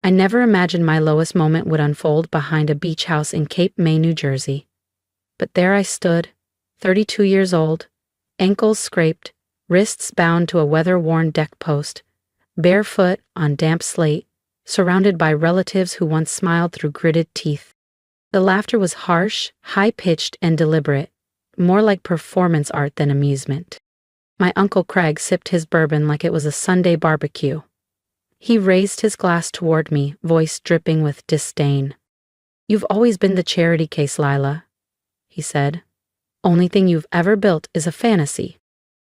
I never imagined my lowest moment would unfold behind a beach house in Cape May, New Jersey. But there I stood, 32 years old, ankles scraped, wrists bound to a weather-worn deck post, barefoot on damp slate, surrounded by relatives who once smiled through gritted teeth. The laughter was harsh, high-pitched, and deliberate, more like performance art than amusement. My Uncle Craig sipped his bourbon like it was a Sunday barbecue. He raised his glass toward me, voice dripping with disdain. "You've always been the charity case, Lila," he said. "Only thing you've ever built is a fantasy."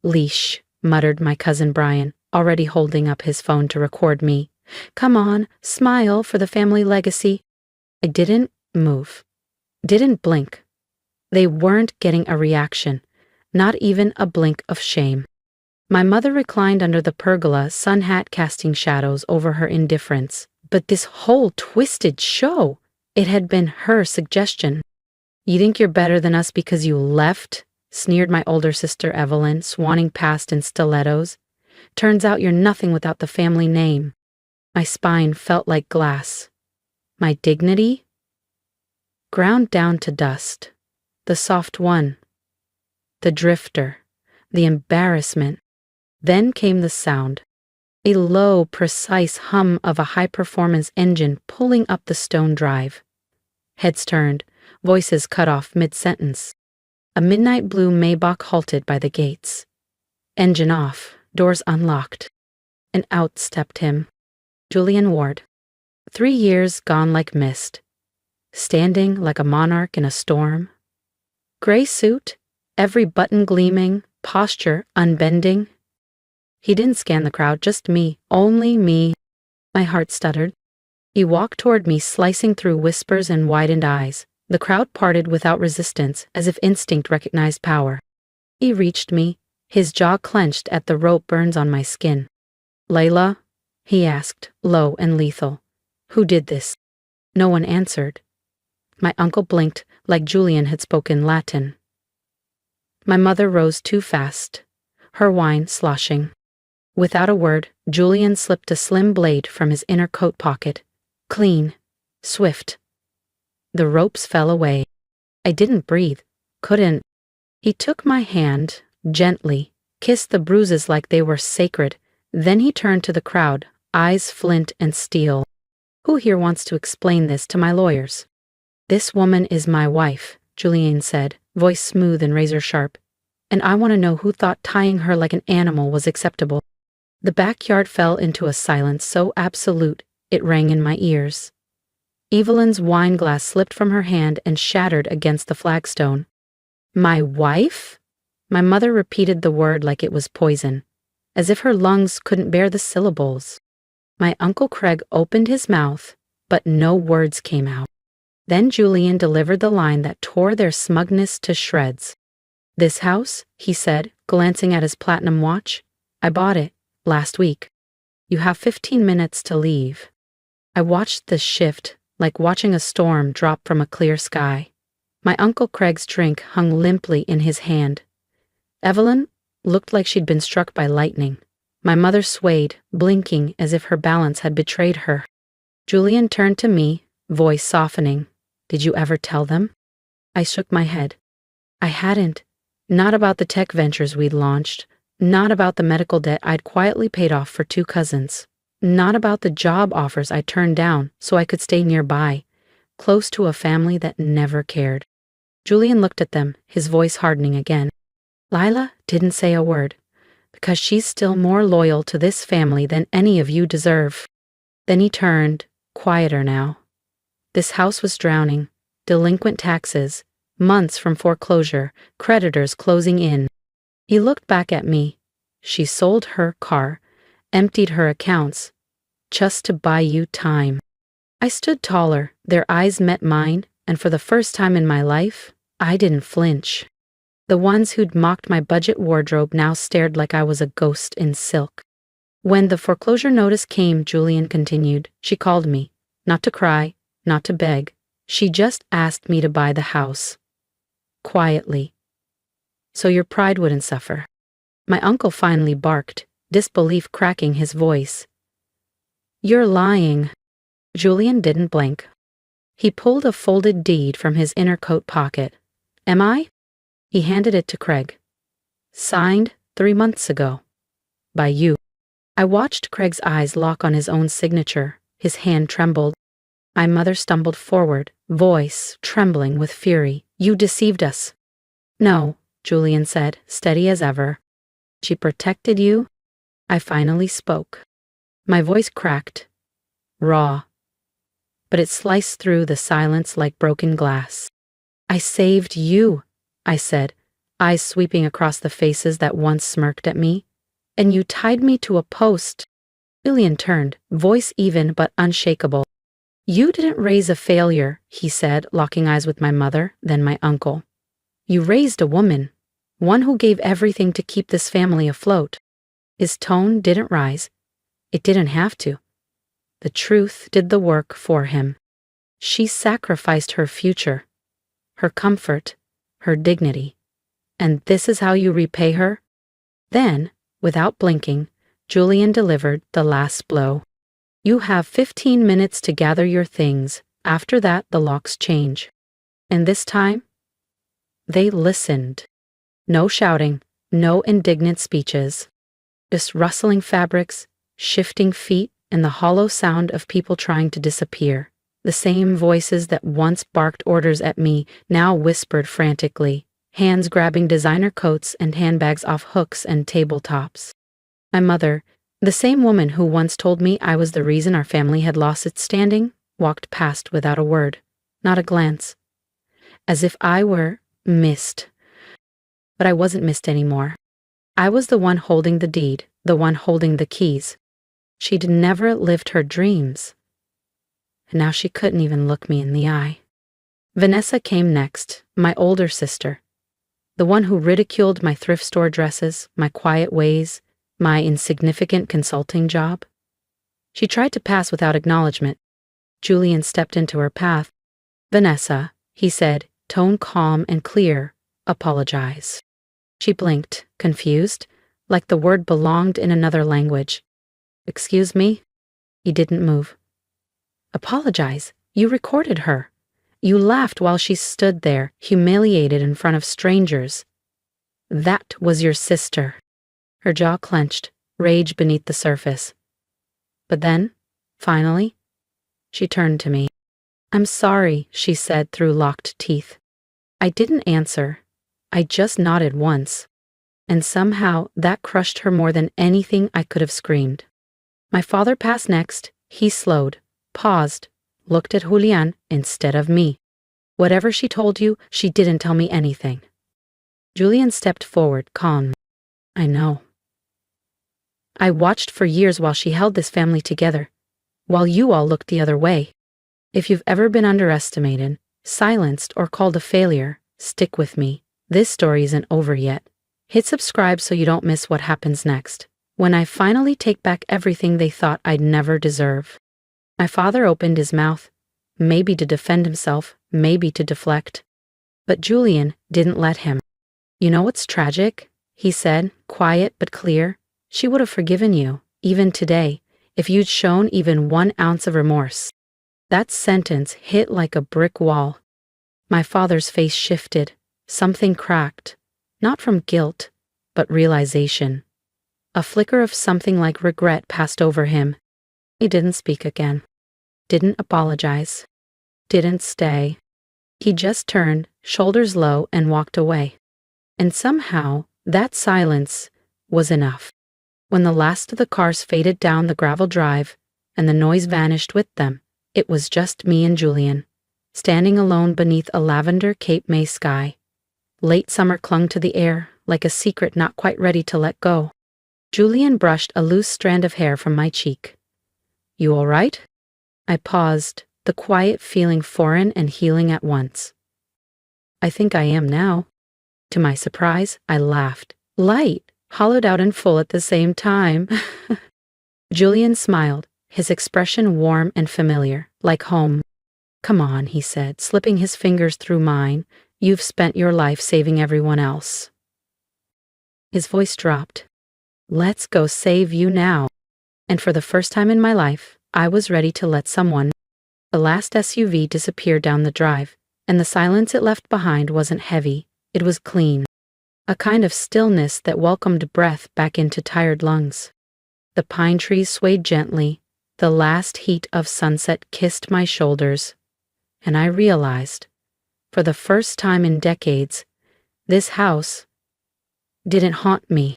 "Leash," muttered my cousin Brian, already holding up his phone to record me. "Come on, smile for the family legacy." I didn't move. Didn't blink. They weren't getting a reaction, not even a blink of shame. My mother reclined under the pergola, sun hat casting shadows over her indifference. But this whole twisted show, it had been her suggestion. "You think you're better than us because you left?" sneered my older sister Evelyn, swanning past in stilettos. "Turns out you're nothing without the family name." My spine felt like glass. My dignity? Ground down to dust. The soft one. The drifter. The embarrassment. Then came the sound. A low, precise hum of a high-performance engine pulling up the stone drive. Heads turned, voices cut off mid-sentence. A midnight blue Maybach halted by the gates. Engine off, doors unlocked. And out stepped him. Julian Ward. 3 years gone like mist. Standing like a monarch in a storm. Gray suit, every button gleaming, posture unbending. He didn't scan the crowd, just me, only me. My heart stuttered. He walked toward me, slicing through whispers and widened eyes. The crowd parted without resistance, as if instinct recognized power. He reached me, his jaw clenched at the rope burns on my skin. "Layla?" he asked, low and lethal. "Who did this?" No one answered. My uncle blinked, like Julian had spoken Latin. My mother rose too fast, her wine sloshing. Without a word, Julian slipped a slim blade from his inner coat pocket. Clean. Swift. The ropes fell away. I didn't breathe. Couldn't. He took my hand, gently, kissed the bruises like they were sacred. Then he turned to the crowd, eyes flint and steel. "Who here wants to explain this to my lawyers?" "This woman is my wife," Julian said, voice smooth and razor-sharp. "And I want to know who thought tying her like an animal was acceptable." The backyard fell into a silence so absolute it rang in my ears. Evelyn's wine glass slipped from her hand and shattered against the flagstone. "My wife?" My mother repeated the word like it was poison, as if her lungs couldn't bear the syllables. My Uncle Craig opened his mouth, but no words came out. Then Julian delivered the line that tore their smugness to shreds. "This house," he said, glancing at his platinum watch, "I bought it last week. You have 15 minutes to leave." I watched the shift, like watching a storm drop from a clear sky. My Uncle Craig's drink hung limply in his hand. Evelyn looked like she'd been struck by lightning. My mother swayed, blinking as if her balance had betrayed her. Julian turned to me, voice softening. "Did you ever tell them?" I shook my head. I hadn't. Not about the tech ventures we'd launched. Not about the medical debt I'd quietly paid off for 2 cousins. Not about the job offers I turned down so I could stay nearby, close to a family that never cared. Julian looked at them, his voice hardening again. "Lila didn't say a word, because she's still more loyal to this family than any of you deserve." Then he turned, quieter now. This house was drowning, delinquent taxes, months from foreclosure, creditors closing in. He looked back at me. "She sold her car, emptied her accounts, just to buy you time." I stood taller, their eyes met mine, and for the first time in my life, I didn't flinch. The ones who'd mocked my budget wardrobe now stared like I was a ghost in silk. "When the foreclosure notice came," Julian continued, "she called me, not to cry, not to beg. She just asked me to buy the house. Quietly. So your pride wouldn't suffer." My uncle finally barked, disbelief cracking his voice. "You're lying." Julian didn't blink. He pulled a folded deed from his inner coat pocket. Am I? He handed it to Craig. Signed 3 months ago. By you. I watched Craig's eyes lock on his own signature. His hand trembled. My mother stumbled forward, voice trembling with fury. You deceived us. No, Julian said, steady as ever. She protected you? I finally spoke. My voice cracked. Raw. But it sliced through the silence like broken glass. I saved you, I said, eyes sweeping across the faces that once smirked at me. And you tied me to a post. Julian turned, voice even but unshakable. You didn't raise a failure, he said, locking eyes with my mother, then my uncle. You raised a woman, one who gave everything to keep this family afloat. His tone didn't rise. It didn't have to. The truth did the work for him. She sacrificed her future, her comfort, her dignity. And this is how you repay her? Then, without blinking, Julian delivered the last blow. You have 15 minutes to gather your things. After that, the locks change. And this time, they listened. No shouting, no indignant speeches. Just rustling fabrics, shifting feet, and the hollow sound of people trying to disappear. The same voices that once barked orders at me now whispered frantically, hands grabbing designer coats and handbags off hooks and tabletops. My mother, the same woman who once told me I was the reason our family had lost its standing, walked past without a word, not a glance. As if I were missed. But I wasn't missed anymore. I was the one holding the deed, the one holding the keys. She'd never lived her dreams. And now she couldn't even look me in the eye. Vanessa came next, my older sister. The one who ridiculed my thrift store dresses, my quiet ways, my insignificant consulting job. She tried to pass without acknowledgement. Julian stepped into her path. Vanessa, he said, tone calm and clear, apologize. She blinked, confused, like the word belonged in another language. Excuse me? He didn't move. Apologize? You recorded her. You laughed while she stood there, humiliated in front of strangers. That was your sister. Her jaw clenched, rage beneath the surface. But then, finally, she turned to me. I'm sorry, she said through locked teeth. I didn't answer. I just nodded once. And somehow that crushed her more than anything I could have screamed. My father passed next. He slowed, paused, looked at Julian instead of me. Whatever she told you, she didn't tell me anything. Julian stepped forward, calm. I know. I watched for years while she held this family together, while you all looked the other way. If you've ever been underestimated, silenced, or called a failure, stick with me. This story isn't over yet. Hit subscribe so you don't miss what happens next, when I finally take back everything they thought I'd never deserve. My father opened his mouth, maybe to defend himself, maybe to deflect. But Julian didn't let him. You know what's tragic? He said, quiet but clear. She would have forgiven you, even today, if you'd shown even 1 ounce of remorse. That sentence hit like a brick wall. My father's face shifted. Something cracked. Not from guilt, but realization. A flicker of something like regret passed over him. He didn't speak again. Didn't apologize. Didn't stay. He just turned, shoulders low, and walked away. And somehow, that silence was enough. When the last of the cars faded down the gravel drive, and the noise vanished with them, it was just me and Julian, standing alone beneath a lavender Cape May sky. Late summer clung to the air, like a secret not quite ready to let go. Julian brushed a loose strand of hair from my cheek. You all right? I paused, the quiet feeling foreign and healing at once. I think I am now. To my surprise, I laughed. Light, hollowed out and full at the same time. Julian smiled, his expression warm and familiar, like home. Come on, he said, slipping his fingers through mine. You've spent your life saving everyone else. His voice dropped. Let's go save you now. And for the first time in my life, I was ready to let someone The last SUV disappeared down the drive, and the silence it left behind wasn't heavy, it was clean. A kind of stillness that welcomed breath back into tired lungs. The pine trees swayed gently, the last heat of sunset kissed my shoulders, and I realized, for the first time in decades, this house didn't haunt me.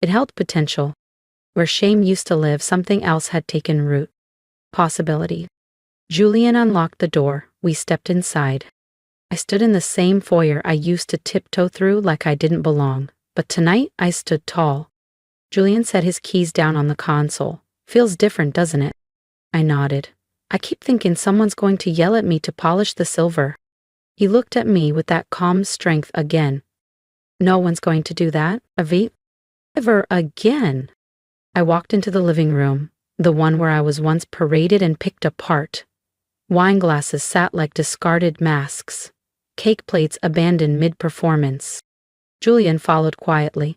It held potential. Where shame used to live, something else had taken root. Possibility. Julian unlocked the door. We stepped inside. I stood in the same foyer I used to tiptoe through like I didn't belong, but tonight I stood tall. Julian set his keys down on the console. Feels different, doesn't it? I nodded. I keep thinking someone's going to yell at me to polish the silver. He looked at me with that calm strength again. No one's going to do that, Avi. Ever again. I walked into the living room, the one where I was once paraded and picked apart. Wine glasses sat like discarded masks. Cake plates abandoned mid-performance. Julian followed quietly.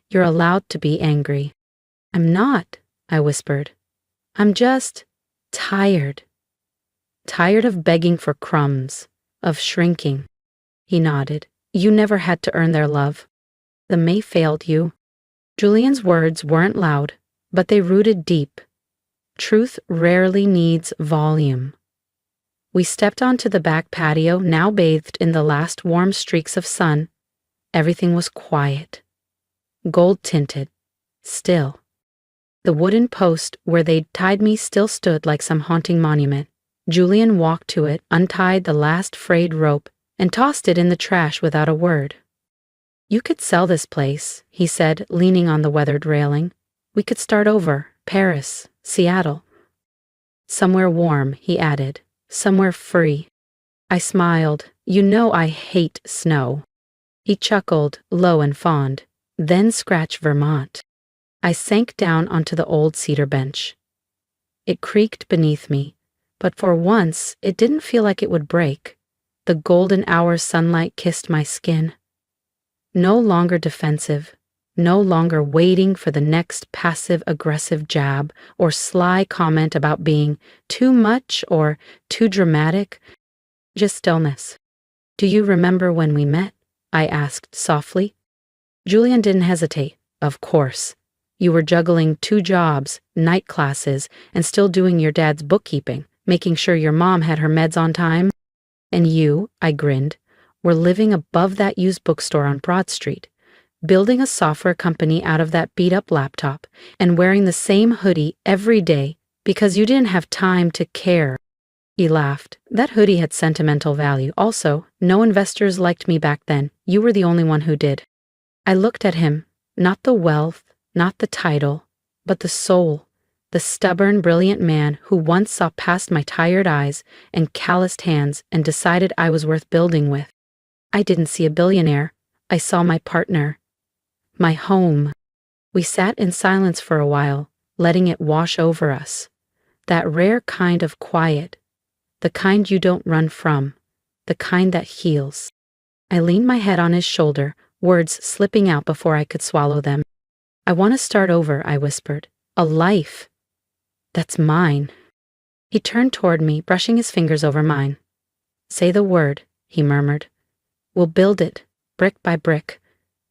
You're allowed to be angry. I'm not, I whispered. I'm just tired. Tired of begging for crumbs, of shrinking. He nodded. You never had to earn their love. The May failed you. Julian's words weren't loud, but they rooted deep. Truth rarely needs volume. We stepped onto the back patio, now bathed in the last warm streaks of sun. Everything was quiet. Gold-tinted. Still. The wooden post where they'd tied me still stood like some haunting monument. Julian walked to it, untied the last frayed rope, and tossed it in the trash without a word. You could sell this place, he said, leaning on the weathered railing. We could start over. Paris, Seattle. Somewhere warm, he added. Somewhere free. I smiled. You know I hate snow. He chuckled, low and fond. Then scratch Vermont. I sank down onto the old cedar bench. It creaked beneath me, but for once it didn't feel like it would break. The golden hour sunlight kissed my skin. No longer defensive, no longer waiting for the next passive-aggressive jab or sly comment about being too much or too dramatic. Just stillness. Do you remember when we met? I asked softly. Julian didn't hesitate. Of course. You were juggling 2 jobs, night classes, and still doing your dad's bookkeeping, making sure your mom had her meds on time. And you, I grinned, were living above that used bookstore on Broad Street, building a software company out of that beat-up laptop, and wearing the same hoodie every day because you didn't have time to care. He laughed. That hoodie had sentimental value. Also, no investors liked me back then. You were the only one who did. I looked at him, not the wealth, not the title, but the soul, the stubborn, brilliant man who once saw past my tired eyes and calloused hands and decided I was worth building with. I didn't see a billionaire. I saw my partner. My home. We sat in silence for a while, letting it wash over us. That rare kind of quiet. The kind you don't run from. The kind that heals. I leaned my head on his shoulder, words slipping out before I could swallow them. I want to start over, I whispered. A life. That's mine. He turned toward me, brushing his fingers over mine. Say the word, he murmured. We'll build it, brick by brick.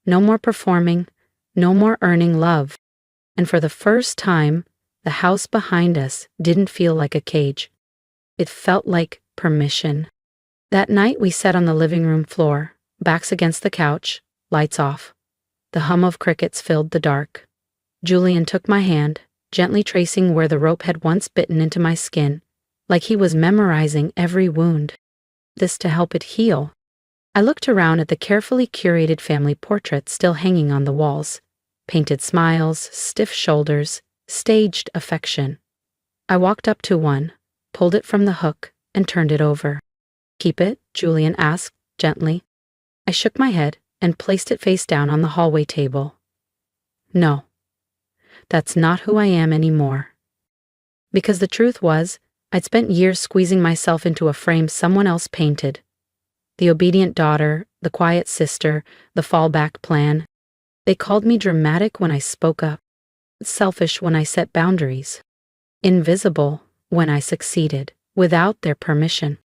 No more performing, no more earning love. And for the first time, the house behind us didn't feel like a cage. It felt like permission. That night we sat on the living room floor, backs against the couch, lights off. The hum of crickets filled the dark. Julian took my hand, gently tracing where the rope had once bitten into my skin, like he was memorizing every wound. This to help it heal. I looked around at the carefully curated family portraits still hanging on the walls. Painted smiles, stiff shoulders, staged affection. I walked up to one, pulled it from the hook, and turned it over. Keep it? Julian asked, gently. I shook my head and placed it face down on the hallway table. No. That's not who I am anymore. Because the truth was, I'd spent years squeezing myself into a frame someone else painted. The obedient daughter, the quiet sister, the fallback plan. They called me dramatic when I spoke up, selfish when I set boundaries, invisible when I succeeded. without their permission.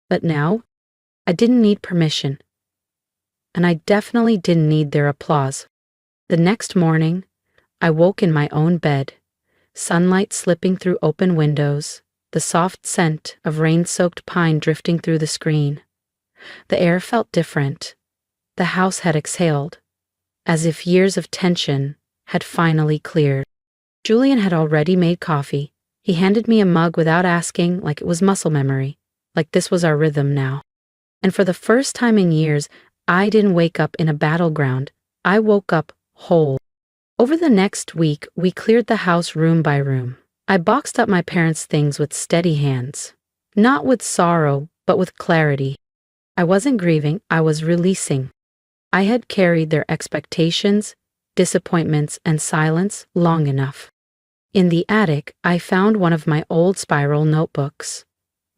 But now, I didn't need permission, and I definitely didn't need their applause. The next morning, I woke in my own bed, sunlight slipping through open windows, the soft scent of rain-soaked pine drifting through the screen. The air felt different. The house had exhaled, as if years of tension had finally cleared. Julian had already made coffee. He handed me a mug without asking, like it was muscle memory, like this was our rhythm now. And for the first time in years, I didn't wake up in a battleground. I woke up whole. Over the next week, we cleared the house room by room. I boxed up my parents' things with steady hands. Not with sorrow, but with clarity. I wasn't grieving, I was releasing. I had carried their expectations, disappointments, and silence long enough. In the attic, I found one of my old spiral notebooks.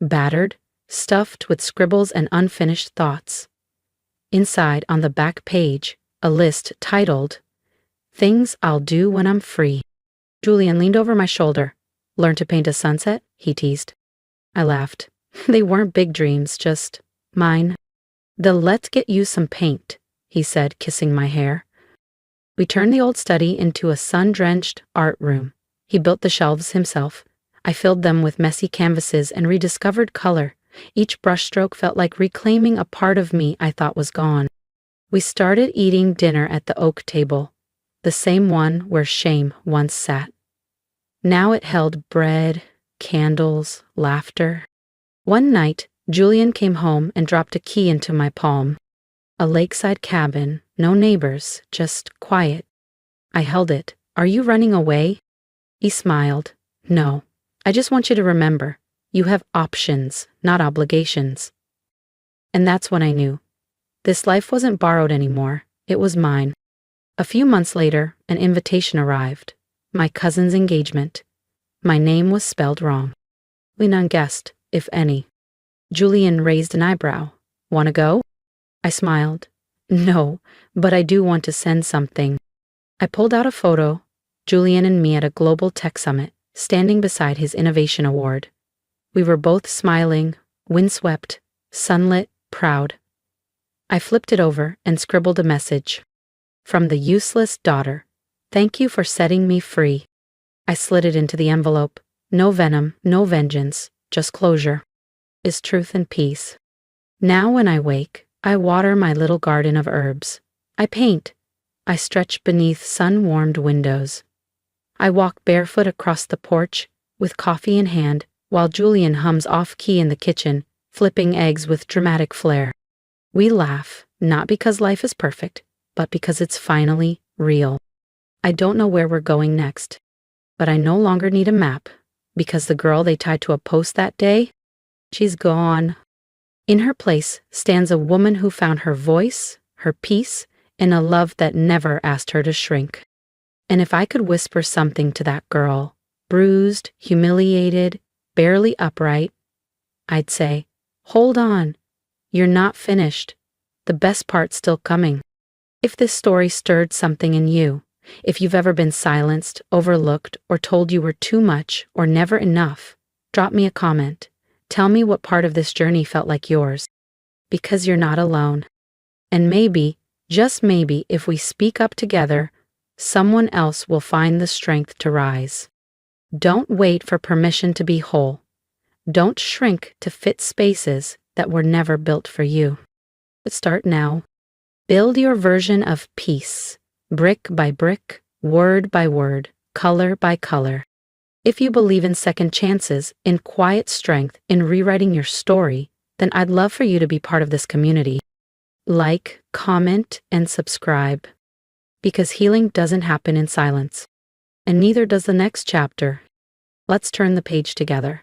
Battered, stuffed with scribbles and unfinished thoughts. Inside, on the back page, a list titled, "Things I'll Do When I'm Free." Julian leaned over my shoulder. "Learn to paint a sunset?" he teased. I laughed. They weren't big dreams, just mine. "Let's get you some paint," he said, kissing my hair. We turned the old study into a sun-drenched art room. He built the shelves himself. I filled them with messy canvases and rediscovered color. Each brushstroke felt like reclaiming a part of me I thought was gone. We started eating dinner at the oak table, the same one where shame once sat. Now it held bread, candles, laughter. One night, Julian came home and dropped a key into my palm. A lakeside cabin, no neighbors, just quiet. I held it. "Are you running away?" He smiled. "No, I just want you to remember, you have options, not obligations." And that's when I knew. This life wasn't borrowed anymore, it was mine. A few months later, an invitation arrived. My cousin's engagement. My name was spelled wrong. We none guessed, if any. Julian raised an eyebrow. "Wanna go?" I smiled. "No, but I do want to send something." I pulled out a photo, Julian and me at a global tech summit, standing beside his innovation award. We were both smiling, windswept, sunlit, proud. I flipped it over and scribbled a message. "From the useless daughter. Thank you for setting me free." I slid it into the envelope. No venom, no vengeance, just closure. Is truth and peace. Now when I wake, I water my little garden of herbs. I paint. I stretch beneath sun-warmed windows. I walk barefoot across the porch, with coffee in hand, while Julian hums off-key in the kitchen, flipping eggs with dramatic flair. We laugh, not because life is perfect, but because it's finally real. I don't know where we're going next, but I no longer need a map, because the girl they tied to a post that day, she's gone. In her place stands a woman who found her voice, her peace, in a love that never asked her to shrink. And if I could whisper something to that girl, bruised, humiliated, barely upright, I'd say, hold on, you're not finished. The best part's still coming. If this story stirred something in you, if you've ever been silenced, overlooked, or told you were too much or never enough, drop me a comment. Tell me what part of this journey felt like yours. Because you're not alone. And maybe, just maybe, if we speak up together, someone else will find the strength to rise. Don't wait for permission to be whole. Don't shrink to fit spaces that were never built for you. But start now. Build your version of peace, brick by brick, word by word, color by color. If you believe in second chances, in quiet strength, in rewriting your story, then I'd love for you to be part of this community. Like, comment, and subscribe. Because healing doesn't happen in silence. And neither does the next chapter. Let's turn the page together.